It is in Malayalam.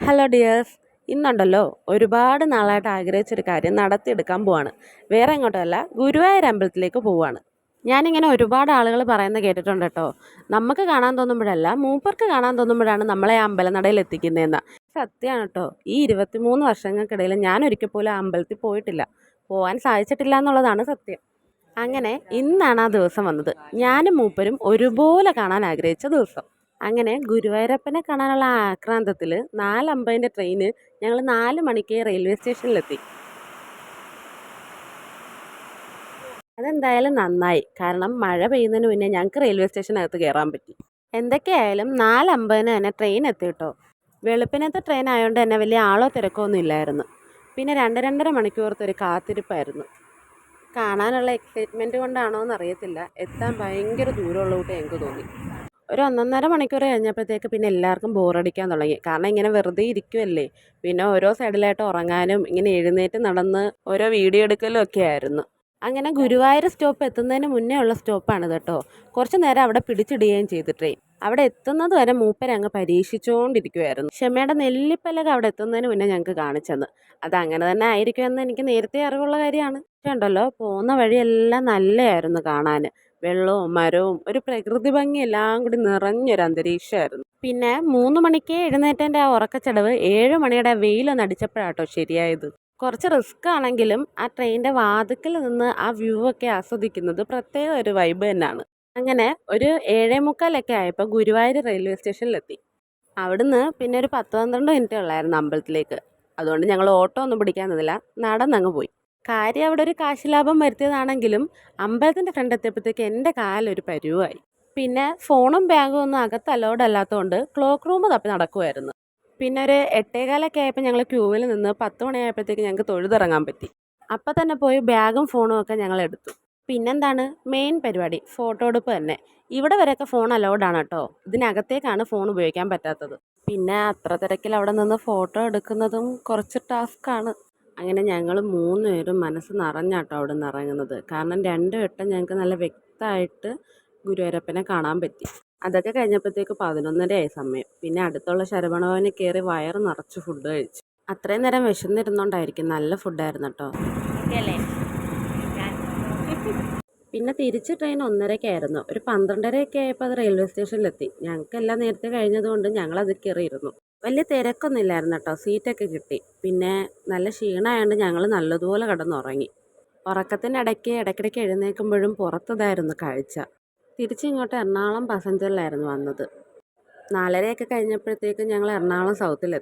ഹലോ ഡിയേഴ്സ്, ഇന്നുണ്ടല്ലോ ഒരുപാട് നാളായിട്ട് ആഗ്രഹിച്ചൊരു കാര്യം നടത്തിയെടുക്കാൻ പോവാണ്. വേറെ എങ്ങോട്ടല്ല, ഗുരുവായൂർ അമ്പലത്തിലേക്ക് പോവാണ്. ഞാനിങ്ങനെ ഒരുപാട് ആളുകൾ പറയുന്നത് കേട്ടിട്ടുണ്ട് കേട്ടോ. നമുക്ക് കാണാൻ തോന്നുമ്പോഴല്ല, മൂപ്പർക്ക് കാണാൻ തോന്നുമ്പോഴാണ് നമ്മളെ ആ അമ്പലനടയിൽ എത്തിക്കുന്നതെന്ന്. സത്യമാണ് കേട്ടോ. ഈ 23 വർഷങ്ങൾക്കിടയിൽ ഞാൻ ഒരിക്കൽ പോലും ആ അമ്പലത്തിൽ പോയിട്ടില്ല, പോകാൻ സാധിച്ചിട്ടില്ല എന്നുള്ളതാണ് സത്യം. അങ്ങനെ ഇന്നാണ് ആ ദിവസം വന്നത്. ഞാനും മൂപ്പരും ഒരുപോലെ കാണാൻ ആഗ്രഹിച്ച ദിവസം. അങ്ങനെ ഗുരുവായൂരപ്പനെ കാണാനുള്ള ആക്രാന്തത്തിൽ 4:50 ട്രെയിന് ഞങ്ങൾ 4 മണിക്ക് റെയിൽവേ സ്റ്റേഷനിലെത്തി. അതെന്തായാലും നന്നായി, കാരണം മഴ പെയ്യുന്നതിന് മുന്നേ ഞങ്ങൾക്ക് റെയിൽവേ സ്റ്റേഷനകത്ത് കയറാൻ പറ്റി. എന്തൊക്കെയായാലും 4:50 തന്നെ ട്രെയിൻ എത്തി കേട്ടോ. വെളുപ്പിനത്തെ ട്രെയിൻ ആയതുകൊണ്ട് തന്നെ വലിയ ആളോ തിരക്കോ ഒന്നും ഇല്ലായിരുന്നു. പിന്നെ 2-2.5 മണിക്കൂറത്തെ ഒരു കാത്തിരിപ്പായിരുന്നു. കാണാനുള്ള എക്സൈറ്റ്മെൻറ്റ് കൊണ്ടാണോ എന്നറിയത്തില്ല, എത്താൻ ഭയങ്കര ദൂരമുള്ള കൂട്ട് എനിക്ക് തോന്നി. ഒരു 1.5 മണിക്കൂർ കഴിഞ്ഞപ്പോഴത്തേക്ക് പിന്നെ എല്ലാവർക്കും ബോറടിക്കാൻ തുടങ്ങി. കാരണം ഇങ്ങനെ വെറുതെ ഇരിക്കുമല്ലേ, പിന്നെ ഓരോ സൈഡിലായിട്ട് ഉറങ്ങാനും ഇങ്ങനെ എഴുന്നേറ്റ് നടന്ന് ഓരോ വീഡിയോ എടുക്കലും ഒക്കെ ആയിരുന്നു. അങ്ങനെ ഗുരുവായൂർ സ്റ്റോപ്പ് എത്തുന്നതിന് മുന്നേ ഉള്ള സ്റ്റോപ്പാണ് കേട്ടോ. കുറച്ച് നേരം അവിടെ പിടിച്ചിടുകയും ചെയ്തു ട്രെയിൻ. അവിടെ എത്തുന്നത് വരെ മൂപ്പരങ്ങ് പരീക്ഷിച്ചുകൊണ്ടിരിക്കുമായിരുന്നു. ക്ഷമയുടെ നെല്ലിപ്പലക അവിടെ എത്തുന്നതിന് മുന്നേ ഞങ്ങൾക്ക് കാണിച്ചെന്ന്. അതങ്ങനെ തന്നെ ആയിരിക്കുമെന്ന് എനിക്ക് നേരത്തെ അറിവുള്ള കാര്യമാണ്. പക്ഷേ ഉണ്ടല്ലോ, പോകുന്ന വഴിയെല്ലാം നല്ലതായിരുന്നു കാണാൻ. വെള്ളവും മരവും ഒരു പ്രകൃതി ഭംഗി എല്ലാം കൂടി നിറഞ്ഞൊരു അന്തരീക്ഷമായിരുന്നു. പിന്നെ 3 മണിക്ക് എഴുന്നേറ്റൻ്റെ ആ ഉറക്കച്ചടവ് 7 മണിയുടെ വെയിലൊന്ന് അടിച്ചപ്പോഴാട്ടോ ശരിയായത്. കുറച്ച് റിസ്ക് ആണെങ്കിലും ആ ട്രെയിനിൻ്റെ വാതിക്കൽ നിന്ന് ആ വ്യൂ ഒക്കെ ആസ്വദിക്കുന്നത് പ്രത്യേക ഒരു വൈബ് തന്നെയാണ്. അങ്ങനെ ഒരു 7:45 ആയപ്പോൾ ഗുരുവായൂർ റെയിൽവേ സ്റ്റേഷനിലെത്തി. അവിടുന്ന് പിന്നെ ഒരു 10-12 മിനിറ്റ് ഉള്ളായിരുന്നു അമ്പലത്തിലേക്ക്. അതുകൊണ്ട് ഞങ്ങൾ ഓട്ടോ ഒന്നും പിടിക്കാൻ നിന്നില്ല, നടന്നങ്ങ് പോയി. കാര്യം അവിടെ ഒരു കാശ് ലാഭം വരുത്തിയതാണെങ്കിലും അമ്പലത്തിൻ്റെ ഫ്രണ്ട് എത്തിയപ്പോഴത്തേക്ക് എൻ്റെ കാലൊരു പരുവായി. പിന്നെ ഫോണും ബാഗും ഒന്നും അകത്ത് അലൗഡ് അല്ലാത്തതുകൊണ്ട് ക്ലോക്ക് റൂം തപ്പി നടക്കുമായിരുന്നു. പിന്നെ ഒരു 8:15 ആയപ്പോൾ ഞങ്ങൾ ക്യൂവിൽ നിന്ന് 10 മണിയായപ്പോഴത്തേക്ക് ഞങ്ങൾക്ക് തൊഴുതിറങ്ങാൻ പറ്റി. അപ്പം തന്നെ പോയി ബാഗും ഫോണും ഒക്കെ ഞങ്ങൾ എടുത്തു. പിന്നെന്താണ് മെയിൻ പരിപാടി, ഫോട്ടോ എടുപ്പ് തന്നെ. ഇവിടെ വരെയൊക്കെ ഫോൺ അലൗഡാണ് കേട്ടോ. ഇതിനകത്തേക്കാണ് ഫോൺ ഉപയോഗിക്കാൻ പറ്റാത്തത്. പിന്നെ അത്ര തിരക്കിൽ അവിടെ നിന്ന് ഫോട്ടോ എടുക്കുന്നതും കുറച്ച് ടാസ്ക്കാണ്. അങ്ങനെ ഞങ്ങൾ 3 പേരും മനസ്സ് നിറഞ്ഞാട്ടോ അവിടെ നിന്ന് ഇറങ്ങുന്നത്. കാരണം 2 വട്ടം ഞങ്ങൾക്ക് നല്ല വ്യക്തമായിട്ട് ഗുരുവായൂരപ്പനെ കാണാൻ പറ്റി. അതൊക്കെ കഴിഞ്ഞപ്പോഴത്തേക്ക് 11:30 ആയി സമയം. പിന്നെ അടുത്തുള്ള ശരവണഭവനിൽ കയറി വയറ് നിറച്ച് ഫുഡ് കഴിച്ചു. അത്രയും നേരം വിശന്നിരുന്നോണ്ടായിരിക്കും, നല്ല ഫുഡായിരുന്നു കേട്ടോ. പിന്നെ തിരിച്ച് ട്രെയിൻ 1:30-ക്കായിരുന്നു. ഒരു 12:30 ആയപ്പോൾ അത് റെയിൽവേ സ്റ്റേഷനിലെത്തി. ഞങ്ങൾക്കെല്ലാം നേരത്തെ കഴിഞ്ഞതുകൊണ്ട് ഞങ്ങളതിൽ കയറിയിരുന്നു. വലിയ തിരക്കൊന്നും ഇല്ലായിരുന്നു കേട്ടോ, സീറ്റൊക്കെ കിട്ടി. പിന്നെ നല്ല ക്ഷീണമായതുകൊണ്ട് ഞങ്ങൾ നല്ലതുപോലെ കിടന്നുറങ്ങി. ഉറക്കത്തിനിടയ്ക്ക് ഇടയ്ക്കിടയ്ക്ക് എഴുന്നേൽക്കുമ്പോഴും പുറത്തതായിരുന്നു കാഴ്ച. തിരിച്ചിങ്ങോട്ട് എറണാകുളം പാസഞ്ചറിലായിരുന്നു വന്നത്. 4:30 കഴിഞ്ഞപ്പോഴത്തേക്കും ഞങ്ങൾ എറണാകുളം സൗത്തിലെത്തി.